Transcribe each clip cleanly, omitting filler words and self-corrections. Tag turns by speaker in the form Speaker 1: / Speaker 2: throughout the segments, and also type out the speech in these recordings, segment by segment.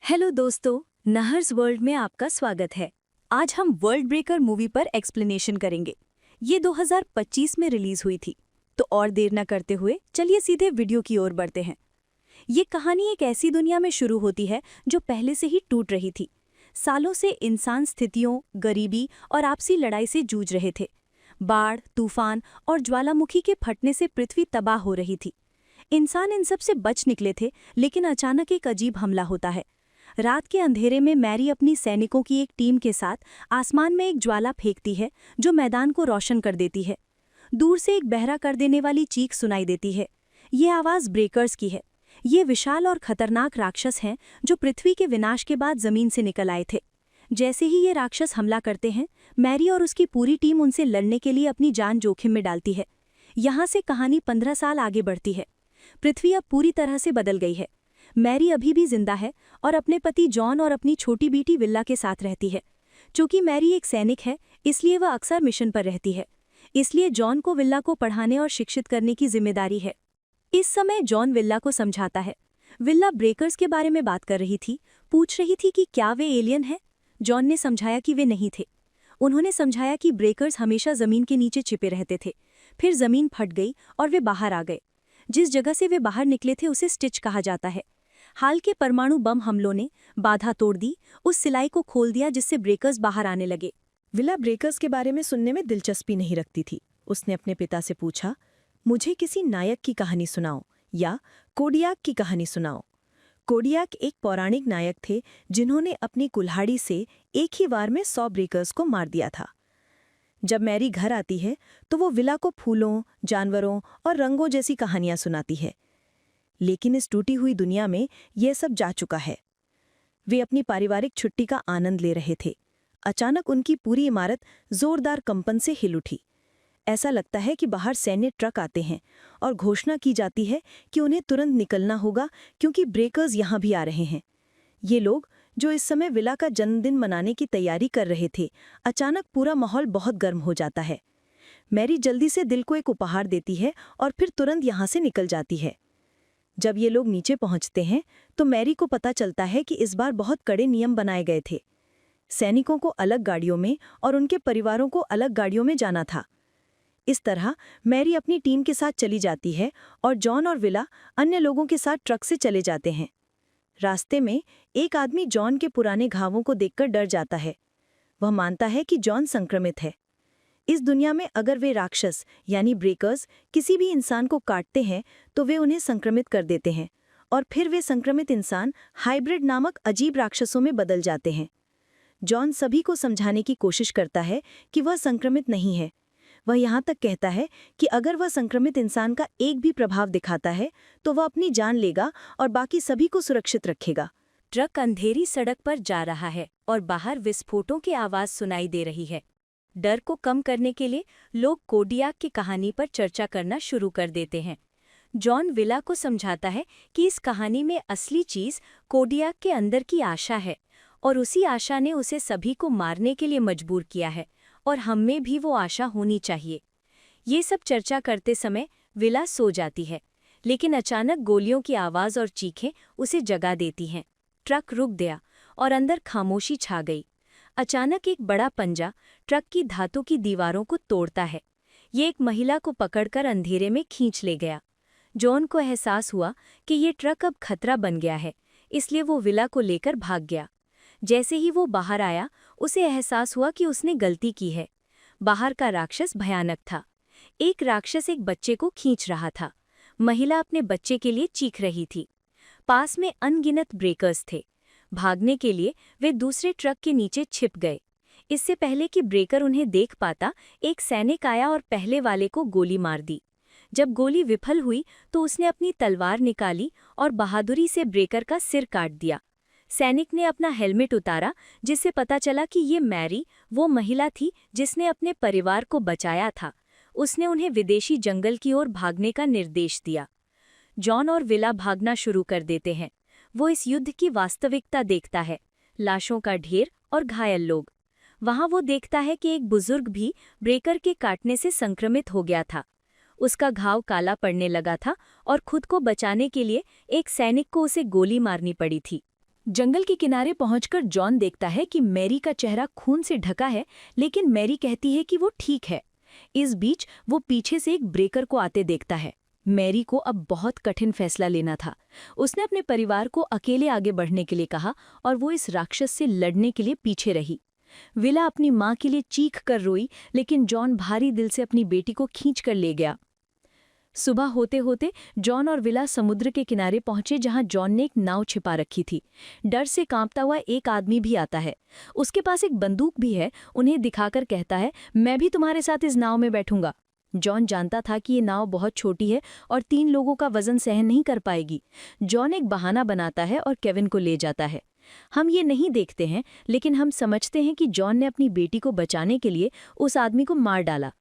Speaker 1: Hello दोस्तों, नहर्स world में आपका स्वागत है। आज हम वर्ल्ड ब्रेकर मूवी पर एक्सप्लेनेशन करेंगे। ये 2025 में रिलीज हुई थी। तो और देर न करते हुए चलिए सीधे वीडियो की ओर बढ़ते हैं। ये कहानी एक ऐसी दुनिया में शुरू होती है जो पहले से ही टूट रही थी। सालों से इंसान स्थितियों, गरीबी और आपसी लड़ाई से जूझ रहे थे। बाढ़, तूफान और ज्वालामुखी के फटने से पृथ्वी तबाह हो रही थी। इंसान इन सब से बच निकले थे, लेकिन अचानक एक अजीब हमला होता है। रात के अंधेरे में मैरी अपनी सैनिकों की एक टीम के साथ आसमान में एक ज्वाला फेंकती है जो मैदान को रोशन कर देती है। दूर से एक बहरा कर देने वाली चीख सुनाई देती है। ये आवाज़ ब्रेकर्स की है। ये विशाल और खतरनाक राक्षस हैं जो पृथ्वी के विनाश के बाद जमीन से निकल आए थे। जैसे ही ये राक्षस हमला करते हैं, मैरी और उसकी पूरी टीम उनसे लड़ने के लिए अपनी जान जोखिम में डालती है। यहाँ से कहानी 15 साल आगे बढ़ती है। पृथ्वी अब पूरी तरह से बदल गई है। मैरी अभी भी जिंदा है और अपने पति जॉन और अपनी छोटी बेटी विल्ला के साथ रहती है। चूंकि मैरी एक सैनिक है, इसलिए वह अक्सर मिशन पर रहती है। इसलिए जॉन को विल्ला को पढ़ाने और शिक्षित करने की जिम्मेदारी है। इस समय जॉन विल्ला को समझाता है। विल्ला ब्रेकर्स के बारे में बात कर रही थी, पूछ रही थी कि क्या वे एलियन हैं। जॉन ने समझाया कि वे नहीं थे। उन्होंने समझाया कि ब्रेकर्स हमेशा जमीन के नीचे छिपे रहते थे। फिर जमीन फट गई और वे बाहर आ गए। जिस जगह से वे बाहर निकले थे उसे स्टिच कहा जाता है। हाल के परमाणु बम हमलों ने बाधा तोड़ दी, उस सिलाई को खोल दिया जिससे ब्रेकर्स बाहर आने लगे।
Speaker 2: विला ब्रेकर्स के बारे में सुनने में दिलचस्पी नहीं रखती थी। उसने अपने पिता से पूछा, मुझे किसी नायक की कहानी सुनाओ या कोडियाक की कहानी सुनाओ। कोडियाक एक पौराणिक नायक थे जिन्होंने अपनी कुल्हाड़ी से एक ही वार में 100 ब्रेकर्स को मार दिया था। जब मैरी घर आती है तो वो विला को फूलों, जानवरों और रंगों जैसी कहानियां सुनाती है। लेकिन इस टूटी हुई दुनिया में यह सब जा चुका है। वे अपनी पारिवारिक छुट्टी का आनंद ले रहे थे। अचानक उनकी पूरी इमारत जोरदार कंपन से हिल उठी। ऐसा लगता है कि बाहर सैन्य ट्रक आते हैं और घोषणा की जाती है कि उन्हें तुरंत निकलना होगा क्योंकि ब्रेकर्स यहाँ भी आ रहे हैं। ये लोग, जो इस समय विला का जन्मदिन मनाने की तैयारी कर रहे थे, अचानक पूरा माहौल बहुत गर्म हो जाता है। मैरी जल्दी से दिल को एक उपहार देती है और फिर तुरंत यहाँ से निकल जाती है। जब ये लोग नीचे पहुंचते हैं तो मैरी को पता चलता है कि इस बार बहुत कड़े नियम बनाए गए थे। सैनिकों को अलग गाड़ियों में और उनके परिवारों को अलग गाड़ियों में जाना था। इस तरह मैरी अपनी टीम के साथ चली जाती है और जॉन और विला अन्य लोगों के साथ ट्रक से चले जाते हैं। रास्ते में एक आदमी जॉन के पुराने घावों को देखकर डर जाता है। वह मानता है कि जॉन संक्रमित है। इस दुनिया में अगर वे राक्षस यानी ब्रेकर्स किसी भी इंसान को काटते हैं तो वे उन्हें संक्रमित कर देते हैं और फिर वे संक्रमित इंसान हाइब्रिड नामक अजीब राक्षसों में बदल जाते हैं। जॉन सभी को समझाने की कोशिश करता है कि वह संक्रमित नहीं है। वह यहाँ तक कहता है कि अगर वह संक्रमित इंसान का एक भी प्रभाव दिखाता है तो वह अपनी जान लेगा और बाकी सभी को सुरक्षित रखेगा।
Speaker 1: ट्रक अंधेरी सड़क पर जा रहा है और बाहर विस्फोटों की आवाज़ सुनाई दे रही है। डर को कम करने के लिए लोग कोडियाक की कहानी पर चर्चा करना शुरू कर देते हैं। जॉन विला को समझाता है कि इस कहानी में असली चीज़ कोडियाक के अंदर की आशा है और उसी आशा ने उसे सभी को मारने के लिए मजबूर किया है और हम में भी वो आशा होनी चाहिए। ये सब चर्चा करते समय विला सो जाती है, लेकिन अचानक गोलियों की आवाज़ और चीखें उसे जगा देती हैं। ट्रक रुक गया और अंदर खामोशी छा गई। अचानक एक बड़ा पंजा ट्रक की धातु की दीवारों को तोड़ता है। ये एक महिला को पकड़कर अंधेरे में खींच ले गया। जॉन को एहसास हुआ कि ये ट्रक अब खतरा बन गया है, इसलिए वो विला को लेकर भाग गया। जैसे ही वो बाहर आया, उसे एहसास हुआ कि उसने गलती की है। बाहर का राक्षस भयानक था। एक राक्षस एक बच्चे को खींच रहा था। महिला अपने बच्चे के लिए चीख रही थी। पास में अनगिनत ब्रेकर्स थे। भागने के लिए वे दूसरे ट्रक के नीचे छिप गए। इससे पहले कि ब्रेकर उन्हें देख पाता, एक सैनिक आया और पहले वाले को गोली मार दी। जब गोली विफल हुई तो उसने अपनी तलवार निकाली और बहादुरी से ब्रेकर का सिर काट दिया। सैनिक ने अपना हेलमेट उतारा, जिससे पता चला कि ये मैरी वो महिला थी जिसने अपने परिवार को बचाया था। उसने उन्हें विदेशी जंगल की ओर भागने का निर्देश दिया। जॉन और विला भागना शुरू कर देते हैं। वो इस युद्ध की वास्तविकता देखता है, लाशों का ढेर और घायल लोग। वहां वो देखता है कि एक बुजुर्ग भी ब्रेकर के काटने से संक्रमित हो गया था। उसका घाव काला पड़ने लगा था और खुद को बचाने के लिए एक सैनिक को उसे गोली मारनी पड़ी थी। जंगल के किनारे पहुंचकर जॉन देखता है कि मैरी का चेहरा खून से ढका है, लेकिन मैरी कहती है कि वो ठीक है। इस बीच वो पीछे से एक ब्रेकर को आते देखता है। मैरी को अब बहुत कठिन फैसला लेना था। उसने अपने परिवार को अकेले आगे बढ़ने के लिए कहा और वो इस राक्षस से लड़ने के लिए पीछे रही। विला अपनी माँ के लिए चीख कर रोई, लेकिन जॉन भारी दिल से अपनी बेटी को खींच कर ले गया। सुबह होते होते जॉन और विला समुद्र के किनारे पहुंचे, जहां जॉन ने एक नाव छिपा रखी थी। डर से कांपता हुआ एक आदमी भी आता है। उसके पास एक बंदूक भी है। उन्हें दिखाकर कहता है, मैं भी तुम्हारे साथ इस नाव में बैठूंगा। जॉन जानता था कि ये नाव बहुत छोटी है और 3 लोगों का वजन सहन नहीं कर पाएगी। जॉन एक बहाना बनाता है और केविन को ले जाता है। हम ये नहीं देखते हैं, लेकिन हम समझते हैं कि जॉन ने अपनी बेटी को बचाने के लिए उस आदमी को मार डाला।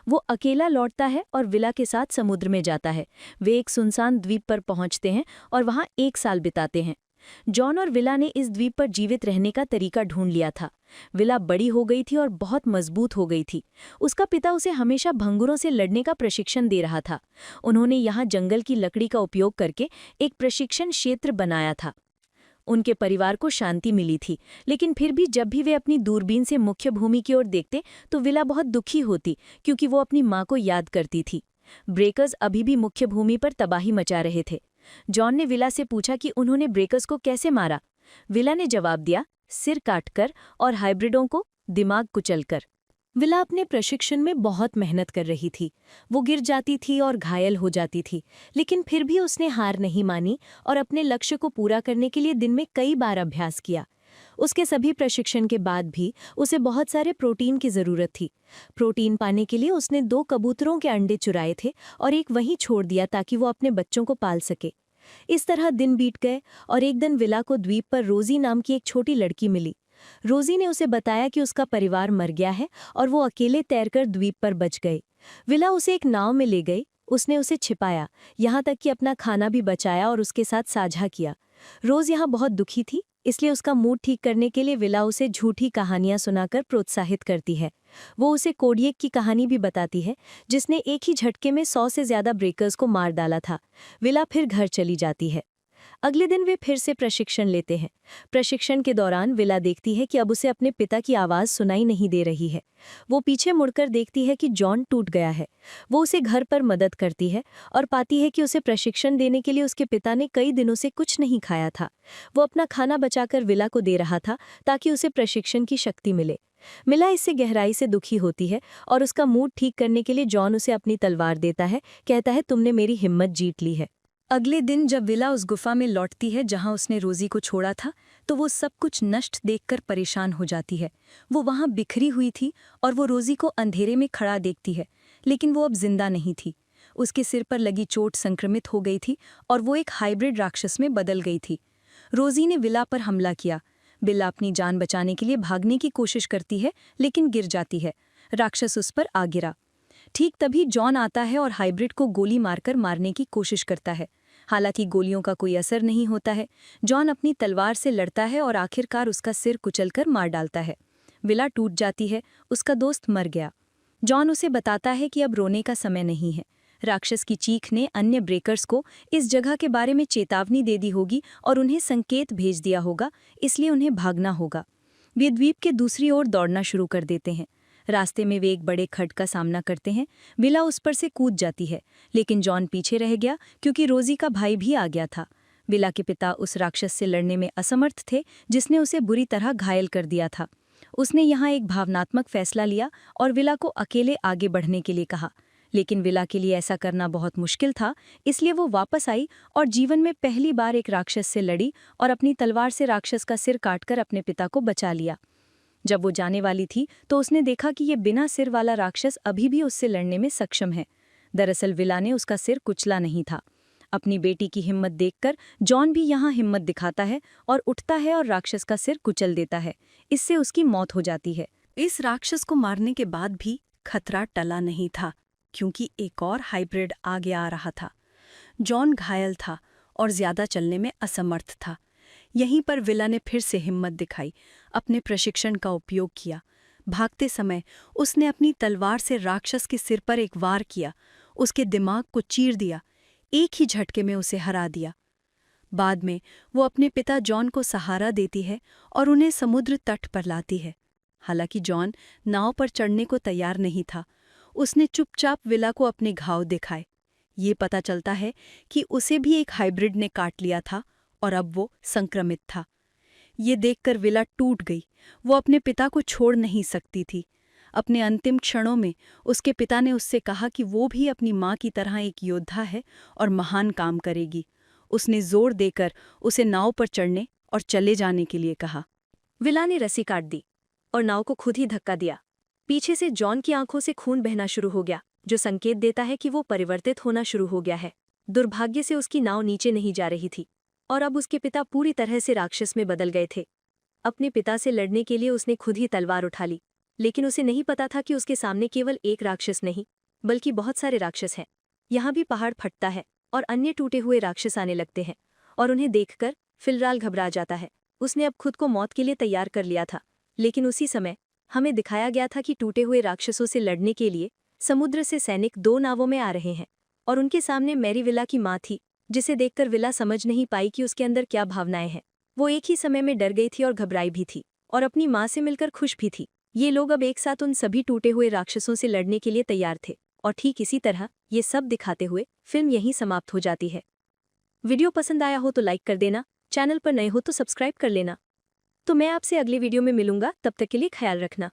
Speaker 1: वो अकेला लौटता है और विला के साथ समुद्र में जाता है। वे एक सुनसान द्वीप पर पहुंचते हैं और वहां 1 साल बिताते हैं। जॉन और विला ने इस द्वीप पर जीवित रहने का तरीका ढूंढ लिया था। विला बड़ी हो गई थी और बहुत मजबूत हो गई थी। उसका पिता उसे हमेशा भंगुरों से लड़ने का प्रशिक्षण दे रहा था। उन्होंने यहाँ जंगल की लकड़ी का उपयोग करके एक प्रशिक्षण क्षेत्र बनाया था। उनके परिवार को शांति मिली थी, लेकिन फिर भी जब भी वे अपनी दूरबीन से मुख्य भूमि की ओर देखते तो विला बहुत दुखी होती, क्योंकि वो अपनी माँ को याद करती थी। ब्रेकर्स अभी भी मुख्य भूमि पर तबाही मचा रहे थे। जॉन ने विला से पूछा कि उन्होंने ब्रेकर्स को कैसे मारा। विला ने जवाब दिया, सिर काटकर और हाइब्रिडों को दिमाग कुचलकर। विला अपने प्रशिक्षण में बहुत मेहनत कर रही थी। वो गिर जाती थी और घायल हो जाती थी, लेकिन फिर भी उसने हार नहीं मानी और अपने लक्ष्य को पूरा करने के लिए दिन में कई बार अभ्यास किया। उसके सभी प्रशिक्षण के बाद भी उसे बहुत सारे प्रोटीन की ज़रूरत थी। प्रोटीन पाने के लिए उसने 2 कबूतरों के अंडे चुराए थे और एक वहीं छोड़ दिया ताकि वो अपने बच्चों को पाल सके। इस तरह दिन बीत गए और एक दिन विला को द्वीप पर रोजी नाम की एक छोटी लड़की मिली। रोजी ने उसे बताया कि उसका परिवार मर गया है और वो अकेले तैरकर द्वीप पर बच गए। विला उसे एक नाव में ले गई। उसने उसे छिपाया, यहाँ तक कि अपना खाना भी बचाया और उसके साथ साझा किया। रोज यहाँ बहुत दुखी थी, इसलिए उसका मूड ठीक करने के लिए विला उसे झूठी कहानियां सुनाकर प्रोत्साहित करती है। वो उसे कोडियक की कहानी भी बताती है, जिसने एक ही झटके में 100 से ज्यादा ब्रेकर्स को मार डाला था। विला फिर घर चली जाती है। अगले दिन वे फिर से प्रशिक्षण लेते हैं। प्रशिक्षण के दौरान विला देखती है कि अब उसे अपने पिता की आवाज़ सुनाई नहीं दे रही है। वो पीछे मुड़कर देखती है कि जॉन टूट गया है। वो उसे घर पर मदद करती है और पाती है कि उसे प्रशिक्षण देने के लिए उसके पिता ने कई दिनों से कुछ नहीं खाया था। वो अपना खाना बचाकर विला को दे रहा था ताकि उसे प्रशिक्षण की शक्ति मिले। मिला इससे गहराई से दुखी होती है और उसका मूड ठीक करने के लिए जॉन उसे अपनी तलवार देता है। कहता है, तुमने मेरी हिम्मत जीत ली है। अगले दिन जब विला उस गुफा में लौटती है जहां उसने रोजी को छोड़ा था, तो वो सब कुछ नष्ट देखकर परेशान हो जाती है। वो वहां बिखरी हुई थी और वो रोजी को अंधेरे में खड़ा देखती है, लेकिन वो अब जिंदा नहीं थी। उसके सिर पर लगी चोट संक्रमित हो गई थी और वो एक हाइब्रिड राक्षस में बदल गई थी। रोजी ने विला पर हमला किया। विला अपनी जान बचाने के लिए भागने की कोशिश करती है, लेकिन गिर जाती है। राक्षस उस पर आ गिरा। ठीक तभी जॉन आता है और हाइब्रिड को गोली मारकर मारने की कोशिश करता है। हालांकि गोलियों का कोई असर नहीं होता है। जॉन अपनी तलवार से लड़ता है और आखिरकार उसका सिर कुचलकर मार डालता है। विला टूट जाती है, उसका दोस्त मर गया। जॉन उसे बताता है कि अब रोने का समय नहीं है। राक्षस की चीख ने अन्य ब्रेकर्स को इस जगह के बारे में चेतावनी दे दी होगी और उन्हें संकेत भेज दिया होगा, इसलिए उन्हें भागना होगा। वे द्वीप के दूसरी ओर दौड़ना शुरू कर देते हैं। रास्ते में वे एक बड़े खड्ड का सामना करते हैं। विला उस पर से कूद जाती है, लेकिन जॉन पीछे रह गया क्योंकि रोजी का भाई भी आ गया था। विला के पिता उस राक्षस से लड़ने में असमर्थ थे, जिसने उसे बुरी तरह घायल कर दिया था। उसने यहाँ एक भावनात्मक फैसला लिया और विला को अकेले आगे बढ़ने के लिए कहा, लेकिन विला के लिए ऐसा करना बहुत मुश्किल था। इसलिए वो वापस आई और जीवन में पहली बार एक राक्षस से लड़ी और अपनी तलवार से राक्षस का सिर काटकर अपने पिता को बचा लिया। जब वो जाने वाली थी तो उसने देखा कि ये बिना सिर वाला राक्षस अभी भी उससे लड़ने में सक्षम है। दरअसल विला ने उसका सिर कुचला नहीं था। अपनी बेटी की हिम्मत देखकर जॉन भी यहाँ हिम्मत दिखाता है और उठता है और राक्षस का सिर कुचल देता है। इससे उसकी मौत हो जाती है। इस राक्षस को मारने के बाद भी खतरा टला नहीं था, क्योंकि एक और हाइब्रिड आगे आ रहा था। जॉन घायल था और ज्यादा चलने में असमर्थ था। यहीं पर विला ने फिर से हिम्मत दिखाई, अपने प्रशिक्षण का उपयोग किया। भागते समय उसने अपनी तलवार से राक्षस के सिर पर एक वार किया, उसके दिमाग को चीर दिया, एक ही झटके में उसे हरा दिया।
Speaker 3: बाद में वो अपने पिता जॉन को सहारा देती है और उन्हें समुद्र तट पर लाती है। हालांकि जॉन नाव पर चढ़ने को तैयार नहीं था। उसने चुपचाप विला को अपने घाव दिखाए। ये पता चलता है कि उसे भी एक हाइब्रिड ने काट लिया था और अब वो संक्रमित था। ये देखकर विला टूट गई। वो अपने पिता को छोड़ नहीं सकती थी। अपने अंतिम क्षणों में उसके पिता ने उससे कहा कि वो भी अपनी माँ की तरह एक योद्धा है और महान काम करेगी। उसने जोर देकर उसे नाव पर चढ़ने और चले जाने के लिए कहा।
Speaker 1: विला ने रस्सी काट दी और नाव को खुद ही धक्का दिया। पीछे से जॉन की आंखों से खून बहना शुरू हो गया, जो संकेत देता है कि वो परिवर्तित होना शुरू हो गया है। दुर्भाग्य से उसकी नाव नीचे नहीं जा रही थी और अब उसके पिता पूरी तरह से राक्षस में बदल गए थे। अपने पिता से लड़ने के लिए उसने खुद ही तलवार उठा ली, लेकिन उसे नहीं पता था कि उसके सामने केवल एक राक्षस नहीं बल्कि बहुत सारे राक्षस हैं। यहाँ भी पहाड़ फटता है और अन्य टूटे हुए राक्षस आने लगते हैं और उन्हें देखकर फिलहाल घबरा जाता है। उसने अब खुद को मौत के लिए तैयार कर लिया था, लेकिन उसी समय हमें दिखाया गया था कि टूटे हुए राक्षसों से लड़ने के लिए समुद्र से सैनिक 2 नावों में आ रहे हैं और उनके सामने मैरी विला की माँ थी, जिसे देखकर विला समझ नहीं पाई कि उसके अंदर क्या भावनाएं हैं। वो एक ही समय में डर गई थी और घबराई भी थी और अपनी माँ से मिलकर खुश भी थी। ये लोग अब एक साथ उन सभी टूटे हुए राक्षसों से लड़ने के लिए तैयार थे और ठीक इसी तरह ये सब दिखाते हुए फिल्म यहीं समाप्त हो जाती है। वीडियो पसंद आया हो तो लाइक कर देना, चैनल पर नए हो तो सब्सक्राइब कर लेना। तो मैं आपसे अगली वीडियो में मिलूंगा, तब तक के लिए ख्याल रखना।